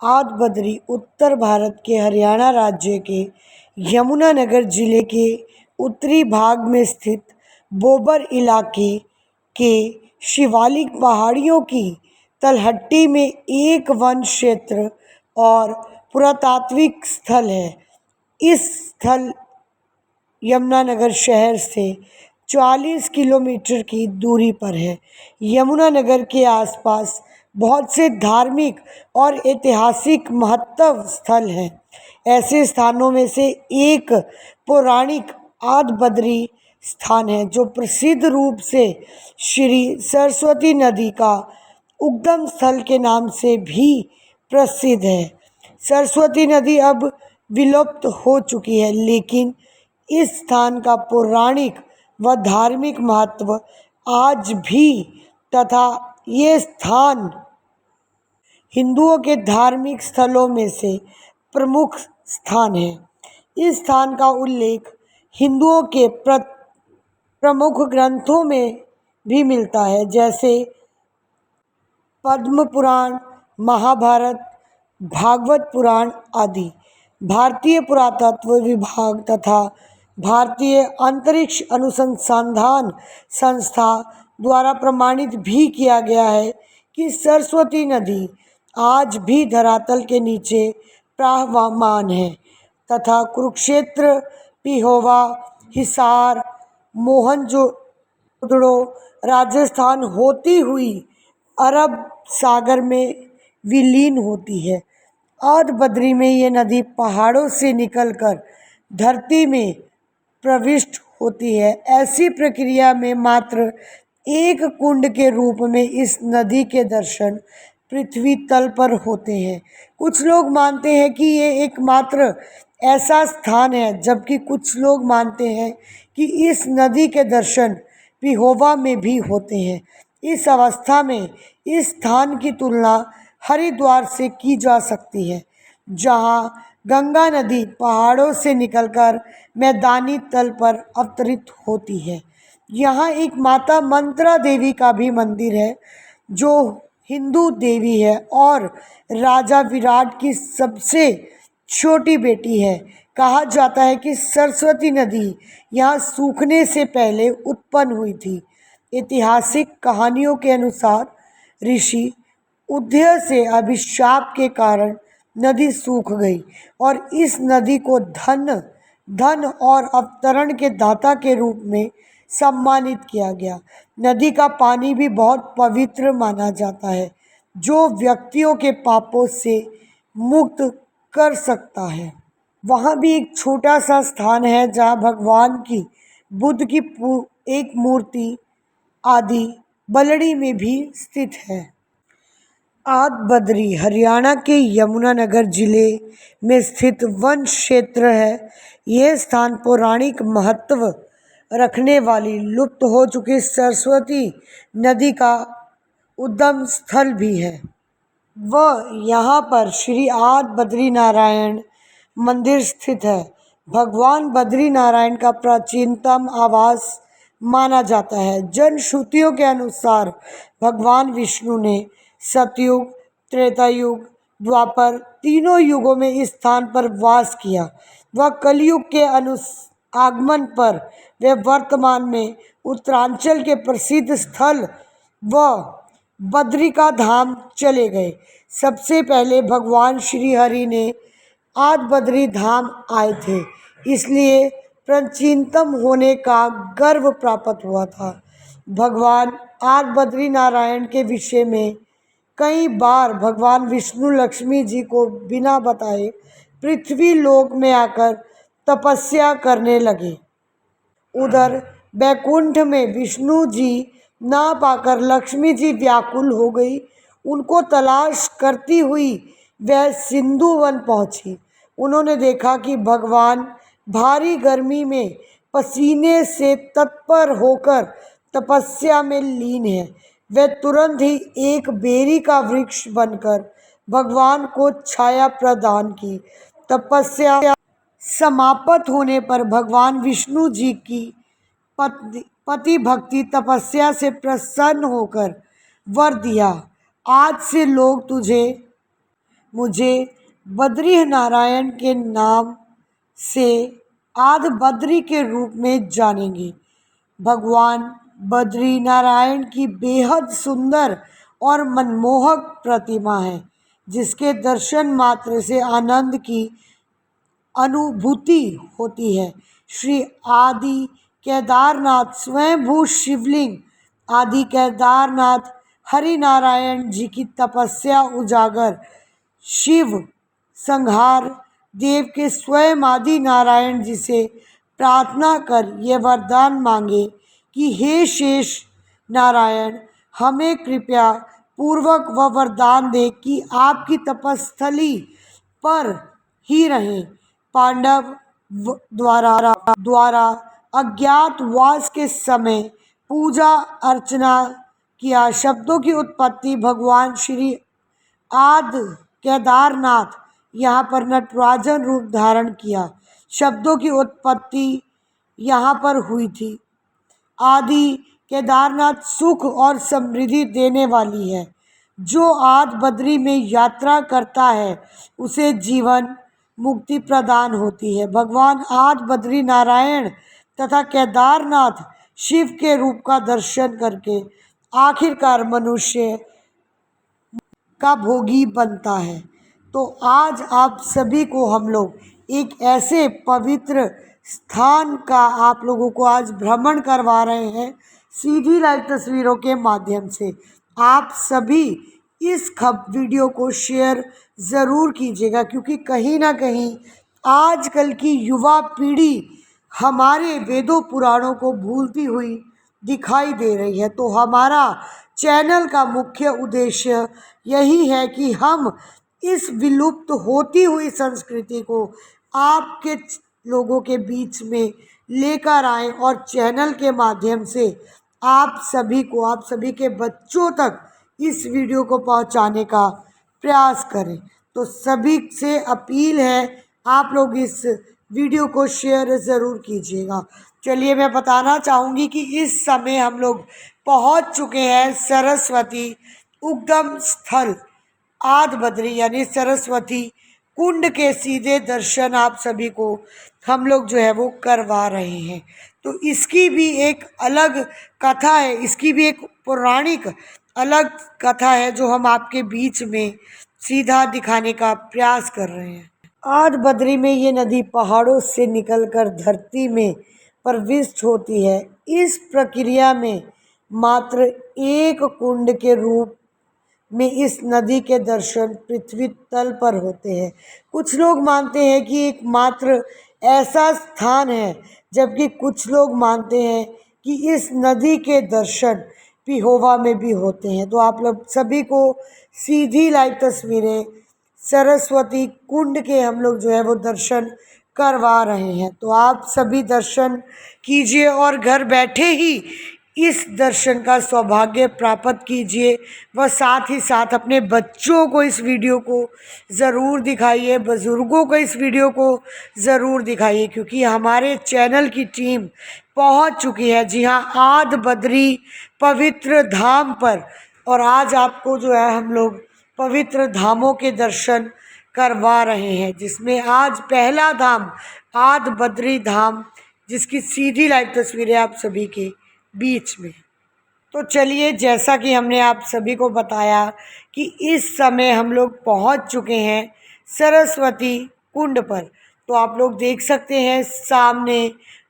आद बद्री उत्तर भारत के हरियाणा राज्य के यमुनानगर जिले के उत्तरी भाग में स्थित बोबर इलाके के शिवालिक पहाड़ियों की तलहटी में एक वन क्षेत्र और पुरातात्विक स्थल है। इस स्थल यमुनानगर शहर से 40 किलोमीटर की दूरी पर है। यमुनानगर के आसपास बहुत से धार्मिक और ऐतिहासिक महत्व स्थल हैं। ऐसे स्थानों में से एक पौराणिक आद बद्री स्थान है, जो प्रसिद्ध रूप से श्री सरस्वती नदी का उद्गम स्थल के नाम से भी प्रसिद्ध है। सरस्वती नदी अब विलुप्त हो चुकी है, लेकिन इस स्थान का पौराणिक व धार्मिक महत्व आज भी तथा ये स्थान हिंदुओं के धार्मिक स्थलों में से प्रमुख स्थान है। इस स्थान का उल्लेख हिंदुओं के प्रमुख ग्रंथों में भी मिलता है, जैसे पद्म पुराण, महाभारत, भागवत पुराण आदि। भारतीय पुरातत्व विभाग तथा भारतीय अंतरिक्ष अनुसंधान संस्था द्वारा प्रमाणित भी किया गया है कि सरस्वती नदी आज भी धरातल के नीचे प्रवहमान है तथा कुरुक्षेत्र, पिहोवा, हिसार, मोहनजोदड़ो, राजस्थान होती हुई अरब सागर में विलीन होती है। आद बद्री में ये नदी पहाड़ों से निकलकर धरती में प्रविष्ट होती है। ऐसी प्रक्रिया में मात्र एक कुंड के रूप में इस नदी के दर्शन पृथ्वी तल पर होते हैं। कुछ लोग मानते हैं कि ये एकमात्र ऐसा स्थान है, जबकि कुछ लोग मानते हैं कि इस नदी के दर्शन पिहोवा में भी होते हैं। इस अवस्था में इस स्थान की तुलना हरिद्वार से की जा सकती है, जहां गंगा नदी पहाड़ों से निकलकर मैदानी तल पर अवतरित होती है। यहाँ एक माता मंत्रा देवी का भी मंदिर है, जो हिंदू देवी है और राजा विराट की सबसे छोटी बेटी है। कहा जाता है कि सरस्वती नदी यहाँ सूखने से पहले उत्पन्न हुई थी। ऐतिहासिक कहानियों के अनुसार ऋषि उदय से अभिशाप के कारण नदी सूख गई और इस नदी को धन और अवतरण के दाता के रूप में सम्मानित किया गया। नदी का पानी भी बहुत पवित्र माना जाता है, जो व्यक्तियों के पापों से मुक्त कर सकता है। वहाँ भी एक छोटा सा स्थान है जहाँ भगवान की बुद्ध की एक मूर्ति आदि बलड़ी में भी स्थित है। आद बद्री हरियाणा के यमुनानगर जिले में स्थित वन क्षेत्र है। यह स्थान पौराणिक महत्व रखने वाली लुप्त हो चुकी सरस्वती नदी का उद्गम स्थल भी है। यहाँ पर श्री आद बद्री नारायण मंदिर स्थित है। भगवान बद्री नारायण का प्राचीनतम आवास माना जाता है। जन श्रुतियों के अनुसार भगवान विष्णु ने सतयुग, त्रेता युग, द्वापर तीनों युगों में इस स्थान पर वास किया। वह कलयुग के आगमन पर वे वर्तमान में उत्तरांचल के प्रसिद्ध स्थल व बद्रिका धाम चले गए। सबसे पहले भगवान श्री हरि ने आद बद्री धाम आए थे, इसलिए प्राचीनतम होने का गर्व प्राप्त हुआ था। भगवान आद बद्री नारायण के विषय में कई बार भगवान विष्णु लक्ष्मी जी को बिना बताए पृथ्वी लोक में आकर तपस्या करने लगे। उधर बैकुंठ में विष्णु जी ना पाकर लक्ष्मी जी व्याकुल हो गई। उनको तलाश करती हुई वह सिंधु वन पहुंची। उन्होंने देखा कि भगवान भारी गर्मी में पसीने से तत्पर होकर तपस्या में लीन है। वह तुरंत ही एक बेरी का वृक्ष बनकर भगवान को छाया प्रदान की। तपस्या समाप्त होने पर भगवान विष्णु जी की पति भक्ति तपस्या से प्रसन्न होकर वर दिया, आज से लोग तुझे मुझे बद्री नारायण के नाम से आदि बद्री के रूप में जानेंगे। भगवान बद्री नारायण की बेहद सुंदर और मनमोहक प्रतिमा है, जिसके दर्शन मात्र से आनंद की अनुभूति होती है। श्री आदि केदारनाथ स्वयंभू शिवलिंग आदि केदारनाथ हरिनारायण जी की तपस्या उजागर शिव संहार देव के स्वयं आदि नारायण जी से प्रार्थना कर ये वरदान मांगे कि हे शेष नारायण, हमें कृपया पूर्वक वह वरदान दे कि आपकी तपस्थली पर ही रहें। पांडव द्वारा अज्ञातवास के समय पूजा अर्चना किया शब्दों की उत्पत्ति भगवान श्री आदि केदारनाथ यहाँ पर नटराजन रूप धारण किया शब्दों की उत्पत्ति यहाँ पर हुई थी। आदि केदारनाथ सुख और समृद्धि देने वाली है। जो आदि बद्री में यात्रा करता है उसे जीवन मुक्ति प्रदान होती है। भगवान आदि बद्री नारायण तथा केदारनाथ शिव के रूप का दर्शन करके आखिरकार मनुष्य का भोगी बनता है। तो आज आप सभी को हम लोग एक ऐसे पवित्र स्थान का आप लोगों को आज भ्रमण करवा रहे हैं सीधी लाइव तस्वीरों के माध्यम से। आप सभी इस वीडियो को शेयर ज़रूर कीजिएगा, क्योंकि कहीं ना कहीं आजकल की युवा पीढ़ी हमारे वेदों पुराणों को भूलती हुई दिखाई दे रही है। तो हमारा चैनल का मुख्य उद्देश्य यही है कि हम इस विलुप्त होती हुई संस्कृति को आपके लोगों के बीच में लेकर आएं और चैनल के माध्यम से आप सभी को, आप सभी के बच्चों तक इस वीडियो को पहुंचाने का प्रयास करें। तो सभी से अपील है, आप लोग इस वीडियो को शेयर ज़रूर कीजिएगा। चलिए मैं बताना चाहूँगी कि इस समय हम लोग पहुँच चुके हैं सरस्वती उद्गम स्थल आदि बद्री यानी सरस्वती कुंड के सीधे दर्शन आप सभी को हम लोग जो है वो करवा रहे हैं। तो इसकी भी एक अलग कथा है, इसकी भी एक पौराणिक अलग कथा है जो हम आपके बीच में सीधा दिखाने का प्रयास कर रहे हैं। आदि बद्री में ये नदी पहाड़ों से निकलकर धरती में प्रविष्ट होती है। इस प्रक्रिया में मात्र एक कुंड के रूप में इस नदी के दर्शन पृथ्वी तल पर होते हैं। कुछ लोग मानते हैं कि एक मात्र ऐसा स्थान है, जबकि कुछ लोग मानते हैं कि इस नदी के दर्शन पिहोवा में भी होते हैं। तो आप लोग सभी को सीधी लाइव तस्वीरें सरस्वती कुंड के हम लोग जो है वो दर्शन करवा रहे हैं। तो आप सभी दर्शन कीजिए और घर बैठे ही इस दर्शन का सौभाग्य प्राप्त कीजिए व साथ ही साथ अपने बच्चों को इस वीडियो को ज़रूर दिखाइए, बुज़ुर्गों को इस वीडियो को ज़रूर दिखाइए, क्योंकि हमारे चैनल की टीम पहुंच चुकी है, जी हाँ, आदि बद्री पवित्र धाम पर। और आज आपको जो है हम लोग पवित्र धामों के दर्शन करवा रहे हैं, जिसमें आज पहला धाम आदि बद्री धाम, जिसकी सीधी लाइव तस्वीरें आप सभी के बीच में। तो चलिए, जैसा कि हमने आप सभी को बताया कि इस समय हम लोग पहुंच चुके हैं सरस्वती कुंड पर। तो आप लोग देख सकते हैं सामने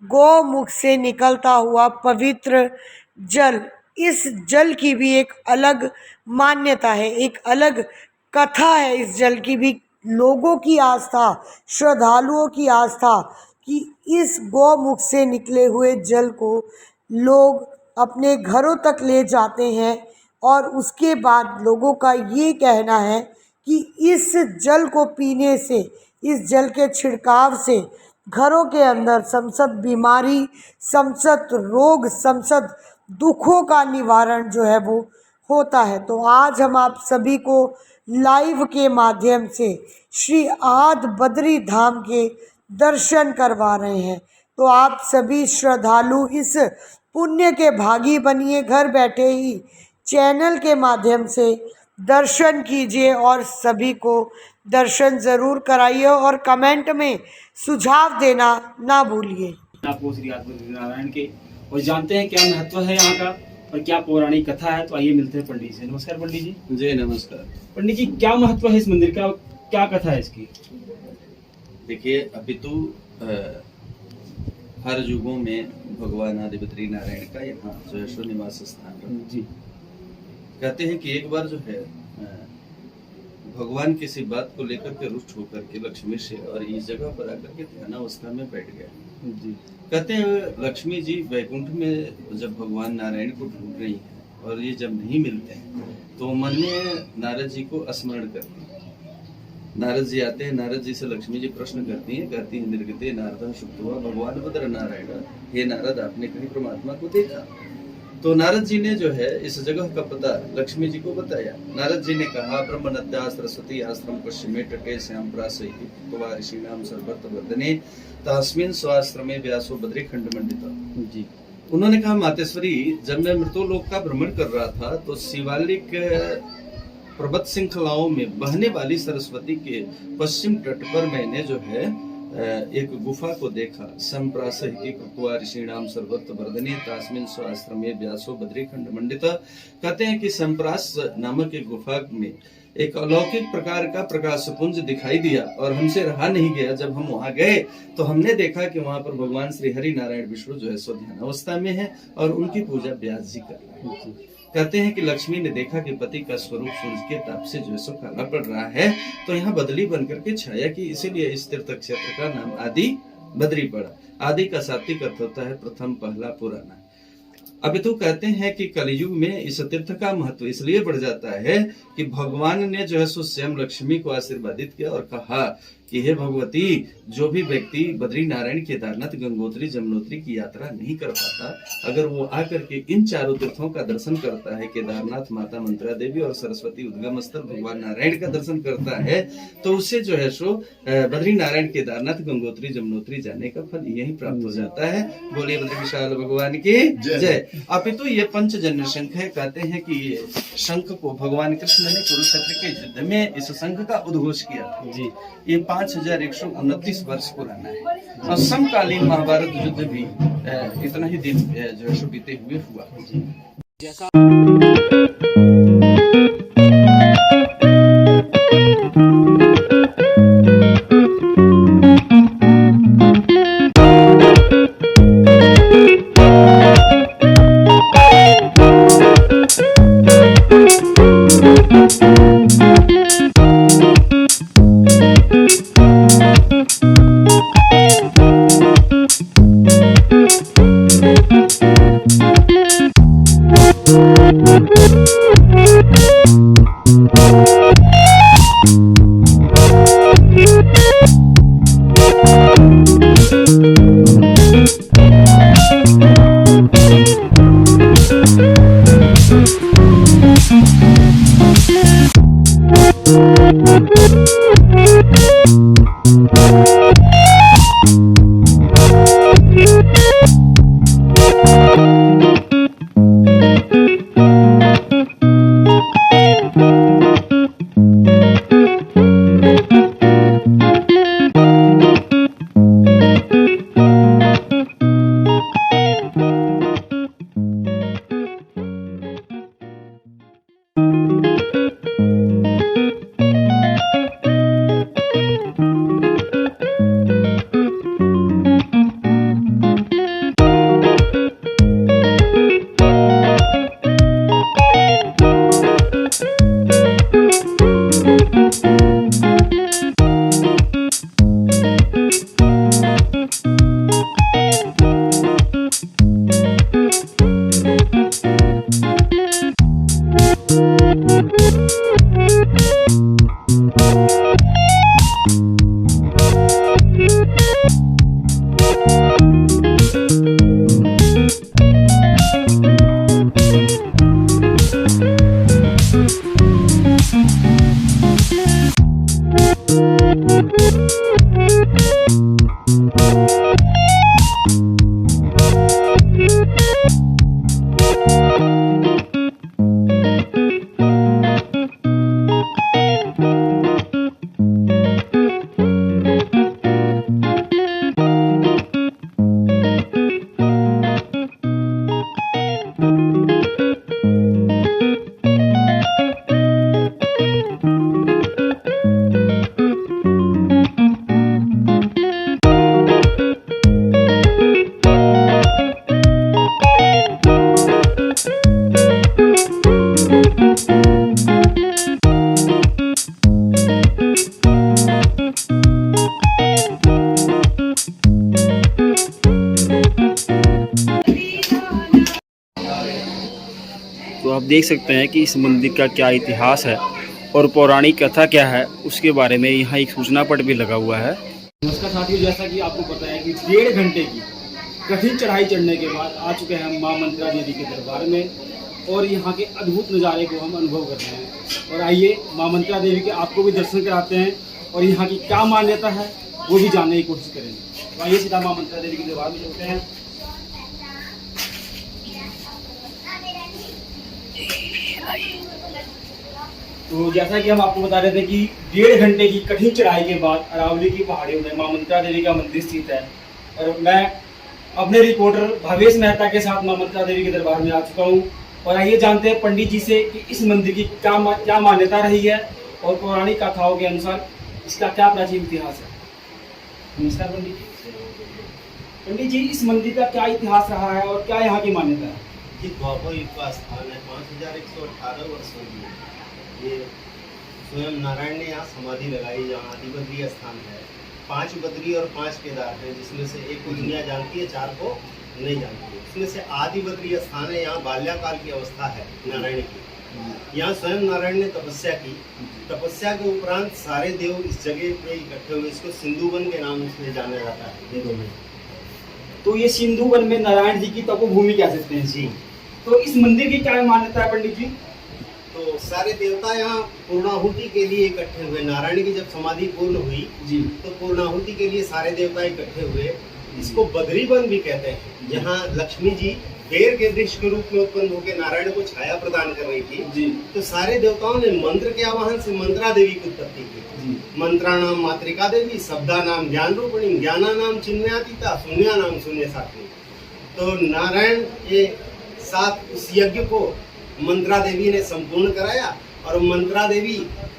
गौमुख से निकलता हुआ पवित्र जल। इस जल की भी एक अलग मान्यता है, एक अलग कथा है इस जल की भी। लोगों की आस्था, श्रद्धालुओं की आस्था कि इस गौमुख से निकले हुए जल को लोग अपने घरों तक ले जाते हैं और उसके बाद लोगों का ये कहना है कि इस जल को पीने से, इस जल के छिड़काव से घरों के अंदर समस्त बीमारी, समस्त रोग, समस्त दुखों का निवारण जो है वो होता है। तो आज हम आप सभी को लाइव के माध्यम से श्री आदि बद्री धाम के दर्शन करवा रहे हैं। तो आप सभी श्रद्धालु इस पुण्य के भागी बनिए। घर बैठे ही चैनल के माध्यम से दर्शन कीजिए और सभी को दर्शन ज़रूर कराइए और कमेंट में सुझाव देना ना भूलिए। आपको श्री आत्मनारायण के और जानते हैं क्या महत्व है यहाँ का और क्या पौराणिक कथा है। तो आइए मिलते हैं पंडित जी से। नमस्कार पंडित जी। जी नमस्कार। पंडित जी, क्या महत्व है इस मंदिर का, क्या कथा है इसकी? देखिए, अभी तो हर युगों में भगवान आदि बद्री नारायण का यहाँ जो है सो निवास स्थान रहा। जी। कहते हैं कि एक बार जो है भगवान किसी बात को लेकर के रुष्ट होकर के लक्ष्मी से और इस जगह पर आकर के ध्यानावस्था में बैठ गया। जी। कहते हैं लक्ष्मी जी वैकुंठ में जब भगवान नारायण को ढूंढ रही हैं और ये जब नहीं मिलते हैं तो मन में नारद जी को स्मरण करती है। नारद जी आते हैं, नारद जी से लक्ष्मी जी प्रश्न करती हैं, कहती हैं निर्गते नारदं शुक्त्वा भगवान बद्र नारायण, हे नारद आपने कहीं परमात्मा को देखा? तो नारद जी ने जो है इस जगह का पता लक्ष्मी जी को बताया। नारद जी ने कहा ब्रह्मनद्या सरस्वती आश्रम पश्चिमे तटे श्याम प्रासई ऋषिणाम सर्वत्र वर्धने तस्मिन् स्वाश्रमे व्यासो बद्रीखंड मंडित। जी। उन्होंने कहा मातेश्वरी, जब मैं मृत्युलोक का भ्रमण कर रहा था तो शिवालिक पर्वत श्रृंखलाओं में बहने वाली सरस्वती के पश्चिम तट पर मैंने जो है एक गुफा को देखा। संप्रासहिति कृत्वा ऋषिणाम सर्वत्र वर्धने तस्मिन् स्वाश्रमे व्यासो बद्रीखंड मंडित। कहते हैं कि संप्रास नामक एक गुफा में एक अलौकिक प्रकार का प्रकाश पुंज दिखाई दिया और हमसे रहा नहीं गया। जब हम वहां गए तो हमने देखा कि वहां पर भगवान श्री हरि नारायण विष्णु जो है सो ध्यानावस्था में है और उनकी पूजा व्यास जी कर रहे हैं। कहते हैं कि लक्ष्मी ने देखा कि पति का स्वरूप सूर्य के ताप से जो है सो काला पड़ रहा है, तो यहाँ बदली बनकर के छाया की, इसीलिए इस तीर्थ क्षेत्र का नाम आदि बद्री पड़ा। आदि का शाब्दिक अर्थ होता है प्रथम, पहला, पुराना। अभी तो कहते हैं कि कलयुग में इस तीर्थ का महत्व इसलिए बढ़ जाता है कि भगवान ने जो है सो स्वयं लक्ष्मी को आशीर्वादित किया और कहा कि हे भगवती, जो भी व्यक्ति बद्री नारायण, केदारनाथ, गंगोत्री, जमुनोत्री की यात्रा नहीं कर पाता, अगर वो आकर के इन चारों तीर्थों का दर्शन करता है, केदारनाथ, माता मंत्रा देवी और सरस्वती उद्गम स्थल भगवान नारायण का दर्शन करता है, तो उससे जो है सो बद्री नारायण, केदारनाथ, गंगोत्री, जमुनोत्री जाने का फल यही प्राप्त हो जाता है। बोलिए बद्री विशाल भगवान की जय। अपितु ये पंचजन्य शंख है। कहते हैं कि ये शंख को भगवान कृष्ण ने कुरुक्षेत्र के युद्ध में इस शंख का उद्घोष किया था। जी। ये 5129 वर्ष पुराना है और समकालीन महाभारत युद्ध भी इतना ही दिन जो है बीते हुए हुआ। जैसा देख सकते हैं कि इस मंदिर का क्या इतिहास है और पौराणिक कथा क्या है, उसके बारे में यहाँ एक सूचना पट भी लगा हुआ है। नमस्कार साथियों, जैसा कि आपको पता है कि 1.5 घंटे की कठिन चढ़ाई चढ़ने के बाद आ चुके हैं हम माँ मंत्रा देवी के दरबार में और यहाँ के अद्भुत नज़ारे को हम अनुभव कर रहे हैं। और आइए माँ मंत्रा देवी के आपको भी दर्शन कराते हैं और यहाँ की क्या मान्यता है वो भी जानने की कोशिश करेंगे। तो आइए सीधा माँ मंत्रा देवी के दरबार में चलते हैं। तो जैसा कि हम आपको बता रहे थे कि 1.5 घंटे की कठिन चढ़ाई के बाद अरावली की पहाड़ियों में माँ मंत्रा देवी का मंदिर स्थित है और मैं अपने रिपोर्टर भावेश मेहता के साथ माँ मंत्रा देवी के दरबार में आ चुका हूँ। और आइए जानते हैं पंडित जी से कि इस मंदिर की क्या मान्यता रही है और पौराणिक कथाओं के अनुसार इसका क्या प्राचीन इतिहास है। नमस्कार पंडित जी। पंडित जी, इस मंदिर का क्या इतिहास रहा है और क्या यहाँ की मान्यता है। ये द्वापर युग का स्थान है। 5118 वर्षों में ये स्वयं नारायण ने यहाँ समाधि लगाई, जहाँ आदिबद्री स्थान है। 5 बद्री और 5 केदार है, जिसमें से एक को दुनिया जानती है, 4 को नहीं जानती है। इसमें से आदिबद्री स्थान है, यहाँ बाल्याकाल की अवस्था है नारायण की। यहाँ स्वयं नारायण ने तपस्या की। तपस्या के उपरांत सारे देव इस जगह पे इकट्ठे हुए। इसको सिंधुवन के नाम से जाना जाता है वेदों में। तो ये सिंधुवन में नारायण जी की तपोभूमि कह सकते हैं जी। तो इस मंदिर की क्या मान्यता है पंडित जी। तो सारे देवता यहाँ पूर्णाहुति के लिए इकट्ठे हुए। नारायण की जब समाधि पूर्ण हुई जी, तो पूर्णाहुति के लिए सारे देवता इकट्ठे हुए। इसको बद्रीवन भी कहते हैं। यहाँ लक्ष्मी जी बेर के वृक्ष के रूप में उत्पन्न होकर नारायण को छाया प्रदान कर रही थी जी। तो सारे देवताओं ने मंत्र के आवाहन से मंत्रा देवी की उत्पत्ति की। मंत्राणाम मातृका देवी, शब्दा नाम ज्ञान रूपिणी, ज्ञाना नाम चिन्मयातीता, शून्या नाम शून्य साक्षी। तो नारायण के साथ उस यज्ञ को मंत्रा देवी ने संपूर्ण कराया और मंत्रा देवी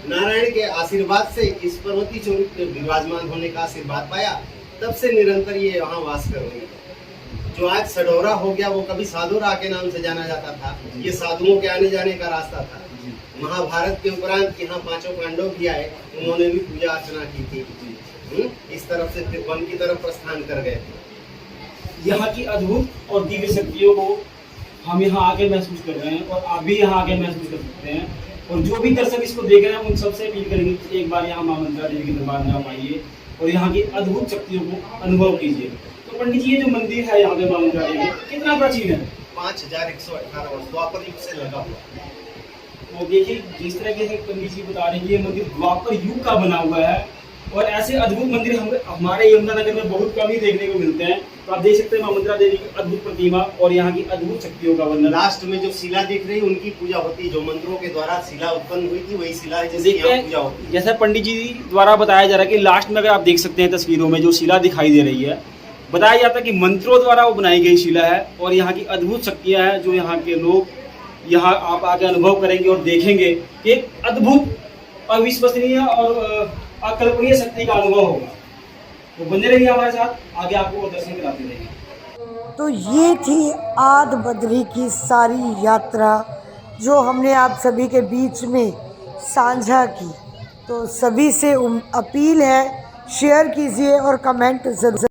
नारायण के आशीर्वाद से इस पर्वती स्वरूप में विराजमान होने का आशीर्वाद पाया। तब से निरंतर ये यहाँ वास कर रही है। जो आज सडोरा हो गया वो कभी साधुरा के नाम से जाना जाता था। ये साधुओं के आने जाने का रास्ता था। महाभारत के उपरांत यहाँ 5 पांडव भी आए, उन्होंने भी पूजा अर्चना की थी। इस तरफ से फिर वन की तरफ प्रस्थान कर गए थे। यहाँ की अद्भुत और दिव्य शक्तियों को हम यहाँ आके महसूस कर रहे हैं और आप भी यहाँ आके महसूस कर सकते हैं। और जो भी दर्शक इसको देख रहे हैं उन सबसे अपील करेंगे कि एक बार यहाँ माँ मंत्रा देवी के दरबार में आप आइए और यहाँ की अद्भुत शक्तियों को अनुभव कीजिए। तो पंडित जी, ये जो मंदिर है यहाँ पे माँ मंत्रा देवी कितना प्राचीन है। 5118 वर्ष द्वापर युग से लगा हुआ। तो देखिए जिस तरह के पंडित जी बता रहे हैं, ये मंदिर द्वापर युग का बना हुआ है और ऐसे अद्भुत मंदिर हमारे यमुनानगर में बहुत कम ही देखने को मिलते हैं। तो आप देख सकते हैं माँ मंत्रा देवी की अद्भुत प्रतिमा और यहाँ की अद्भुत शक्तियों का वर्णन। लास्ट में जो शिला दिख रही है उनकी पूजा होती है। जो मंत्रों के द्वारा शिला उत्पन्न हुई थी वही शिला है जिसकी यहाँ पूजा होती है। जैसा पंडित जी द्वारा बताया जा रहा है कि लास्ट में अगर आप देख सकते हैं तस्वीरों में जो शिला दिखाई दे रही है, बताया जाता है कि मंत्रों द्वारा वो बनाई गई शिला है और यहाँ की अद्भुत शक्तियाँ हैं जो यहाँ के लोग यहाँ आप आके अनुभव करेंगे और देखेंगे कि एक अद्भुत अविश्वसनीय और अकल्पनीय शक्ति का अनुभव होगा। तो बने रहिए हमारे साथ, आगे आपको दर्शन कराते रहेंगे। तो ये थी आद बद्री की सारी यात्रा जो हमने आप सभी के बीच में साझा की। तो सभी से अपील है, शेयर कीजिए और कमेंट ज़रूर